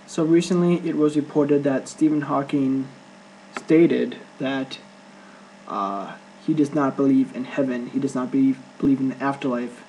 So recently it was reported that Stephen Hawking stated that he does not believe in heaven. He does not believe in the afterlife.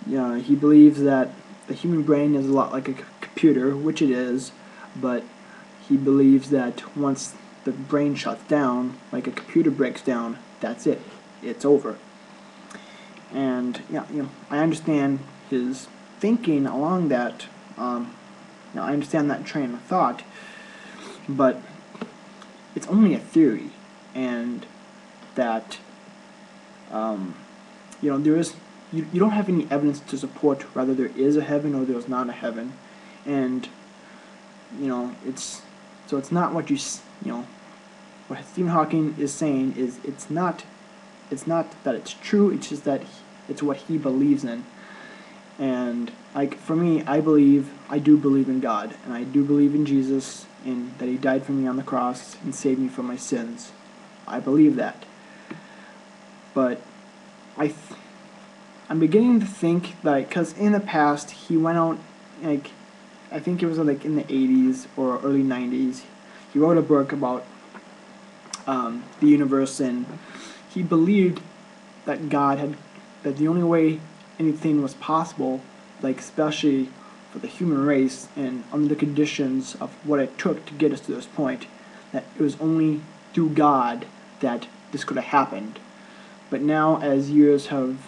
He believes that the human brain is a lot like a computer, which it is, but he believes that once the brain shuts down, like a computer breaks down, that's it. It's over. And I understand his thinking along that. I understand that train of thought, but it's only a theory, and that there is you don't have any evidence to support whether there is a heaven or there's not a heaven, and it's not what what Stephen Hawking is saying is it's not that it's true. It's just that it's what he believes in. And like for me, I do believe in God, and I do believe in Jesus, and that He died for me on the cross and saved me from my sins. I believe that, but I'm beginning to think that because in the past He went out, like I think it was like in the 80s or early 90s, He wrote a book about the universe, and He believed that that the only way anything was possible, like especially for the human race and under the conditions of what it took to get us to this point, that it was only through God that this could have happened. But now, as years have,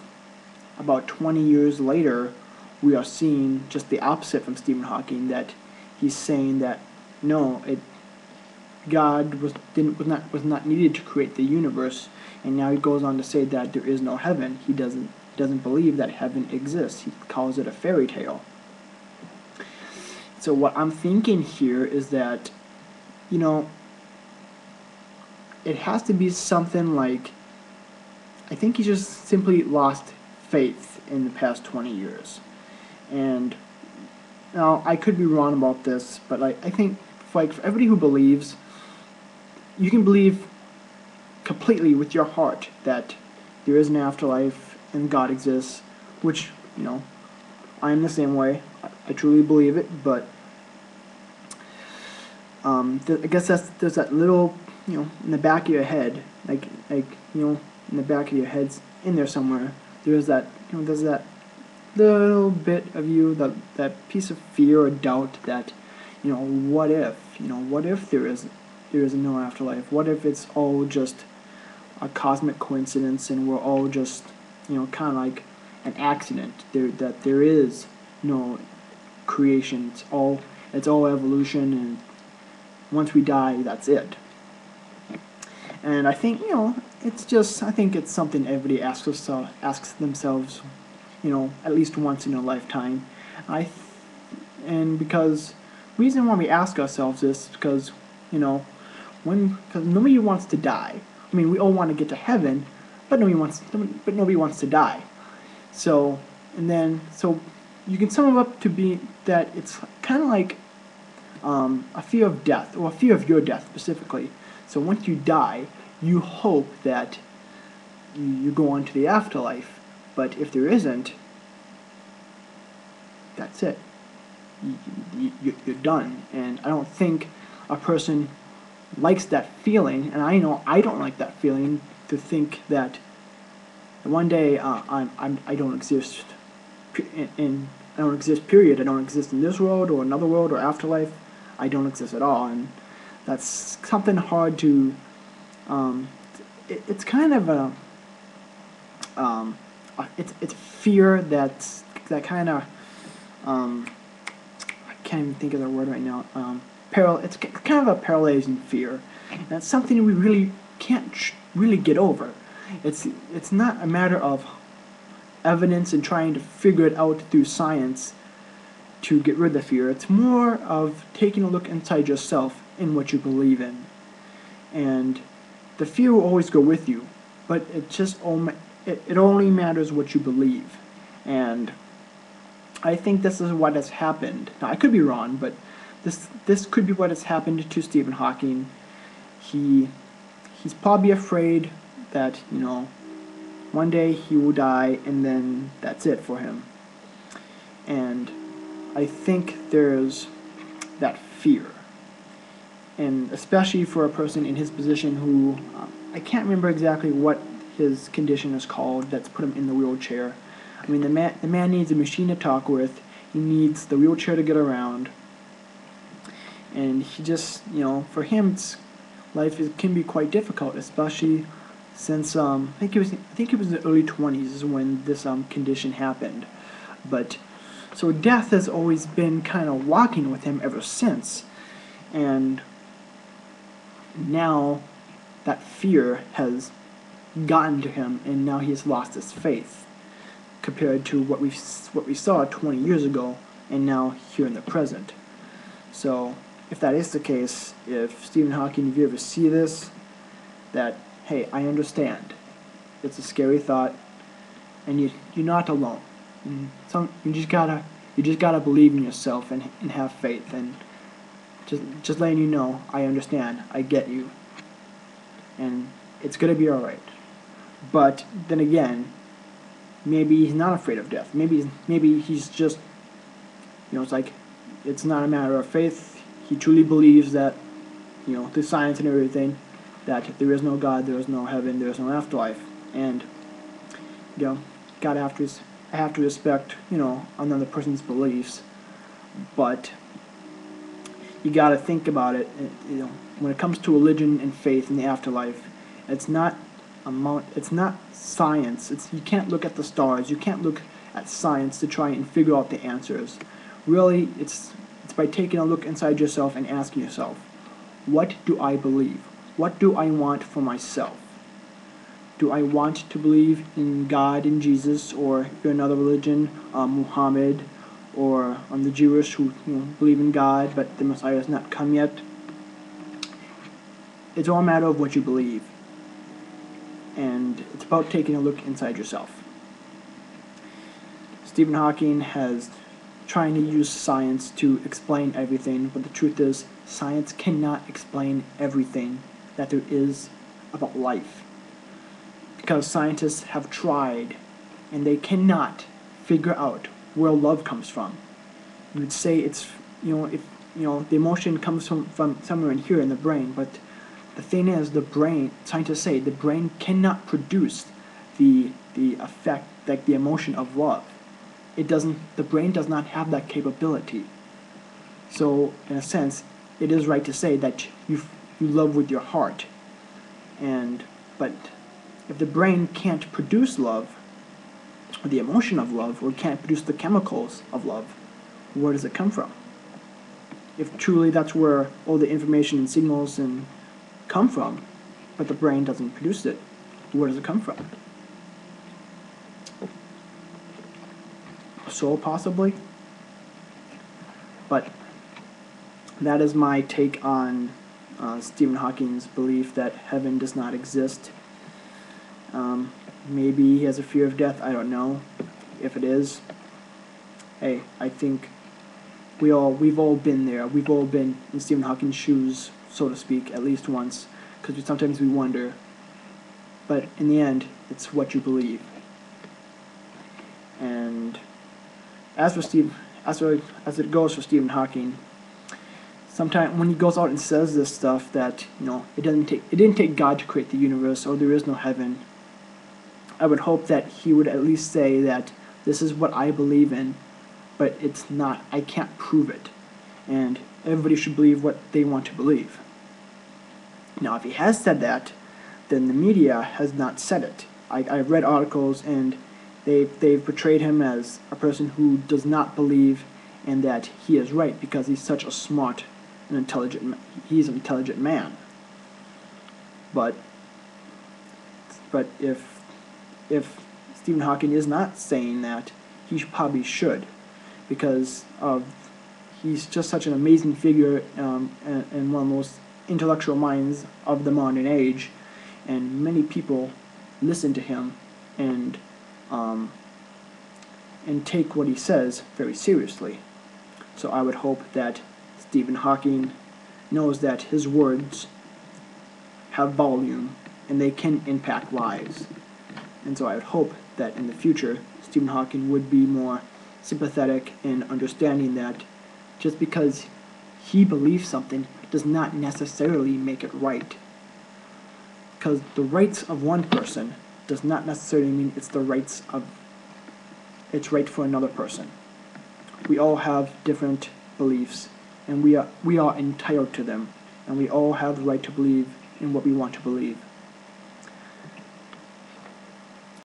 about 20 years later, we are seeing just the opposite from Stephen Hawking, that he's saying that no, God was not needed to create the universe, and now he goes on to say that there is no heaven. He doesn't believe that heaven exists. He calls it a fairy tale. So what I'm thinking here is that, it has to be something like, I think he just simply lost faith in the past 20 years. And now I could be wrong about this, but I think for everybody who believes, you can believe completely with your heart that there is an afterlife and God exists, which, I am the same way. I truly believe it, but I guess there's that little, in the back of your head, in the back of your head's in there somewhere. There's that little bit of you, that piece of fear or doubt that, what if there is no afterlife? What if it's all just a cosmic coincidence and we're all just, kind of like an accident? That there is no creation. It's all evolution, and once we die, that's it. And I think I think it's something everybody asks themselves, at least once in a lifetime. And because reason why we ask ourselves this is because because nobody wants to die. I mean, we all want to get to heaven, but nobody wants to die. So you can sum it up to be that it's kind of like a fear of death, or a fear of your death specifically. So once you die, you hope that you go on to the afterlife. But if there isn't, that's it. You're done. And I don't think a person likes that feeling, and I know I don't like that feeling, to think that one day I don't exist, and I don't exist. Period. I don't exist in this world or another world or afterlife. I don't exist at all, and that's something hard to. It's kind of it's fear that kind of I can't even think of the word right now. It's kind of a paralyzing fear, and it's something we really can't really get over. It's not a matter of evidence and trying to figure it out through science to get rid of the fear. It's more of taking a look inside yourself in what you believe in, and the fear will always go with you, but it only matters what you believe. And I think this is what has happened. Now I could be wrong, but this could be what has happened to Stephen Hawking. He's probably afraid that one day he will die, and then that's it for him. And I think there's that fear. And especially for a person in his position who, I can't remember exactly what his condition is called that's put him in the wheelchair. I mean, the man needs a machine to talk with, he needs the wheelchair to get around, and he just, for him, can be quite difficult, especially since I think it was the early 20s when this condition happened. But so death has always been kind of walking with him ever since, and now that fear has gotten to him, and now he has lost his faith compared to what we saw 20 years ago, and now here in the present. So if that is the case, if Stephen Hawking, if you ever see this, that hey, I understand. It's a scary thought, and you're not alone. And you just gotta believe in yourself and have faith, and just letting you know, I understand, I get you, and it's gonna be all right. But then again, maybe he's not afraid of death. Maybe he's just, it's like, it's not a matter of faith. He truly believes that, through science and everything, that there is no God, there is no heaven, there is no afterlife, and I have to respect, another person's beliefs, but you got to think about it. When it comes to religion and faith in the afterlife, it's not science. You can't look at the stars. You can't look at science to try and figure out the answers. Really, it's by taking a look inside yourself and asking yourself, what do I believe? What do I want for myself? Do I want to believe in God, in Jesus, or if you're another religion, Muhammad, or the Jewish who believe in God, but the Messiah has not come yet? It's all a matter of what you believe, and it's about taking a look inside yourself. Stephen Hawking has trying to use science to explain everything, but the truth is, science cannot explain everything that there is about life, because scientists have tried, and they cannot figure out where love comes from. You would say it's, if the emotion comes from somewhere in here in the brain, but the thing is, the brain, scientists say, the brain cannot produce the effect, like the emotion of love. The brain does not have that capability. So, in a sense, it is right to say that you love with your heart, but if the brain can't produce love, or the emotion of love, or can't produce the chemicals of love, where does it come from? If truly that's where all the information and signals come from, but the brain doesn't produce it, where does it come from? Soul, possibly? But that is my take on Stephen Hawking's belief that heaven does not exist. Maybe he has a fear of death, I don't know. If it is, hey, I think we've all been there. We've all been in Stephen Hawking's shoes, so to speak, at least once, because sometimes we wonder. But in the end, it's what you believe. And as it goes for Stephen Hawking, sometimes when he goes out and says this stuff that it didn't take God to create the universe, or there is no heaven, I would hope that he would at least say that this is what I believe in, but it's not. I can't prove it, and everybody should believe what they want to believe. Now, if he has said that, then the media has not said it. I've read articles, and they've portrayed him as a person who does not believe, and that he is right because he's such a smart and intelligent. He's an intelligent man. But if Stephen Hawking is not saying that, he probably should, because he's just such an amazing figure and one of the most intellectual minds of the modern age, and many people listen to him and take what he says very seriously. So I would hope that Stephen Hawking knows that his words have volume and they can impact lives. And so I would hope that in the future, Stephen Hawking would be more sympathetic in understanding that just because he believes something does not necessarily make it right. Because the rights of one person does not necessarily mean it's right for another person. We all have different beliefs, and we are entitled to them, and we all have the right to believe in what we want to believe.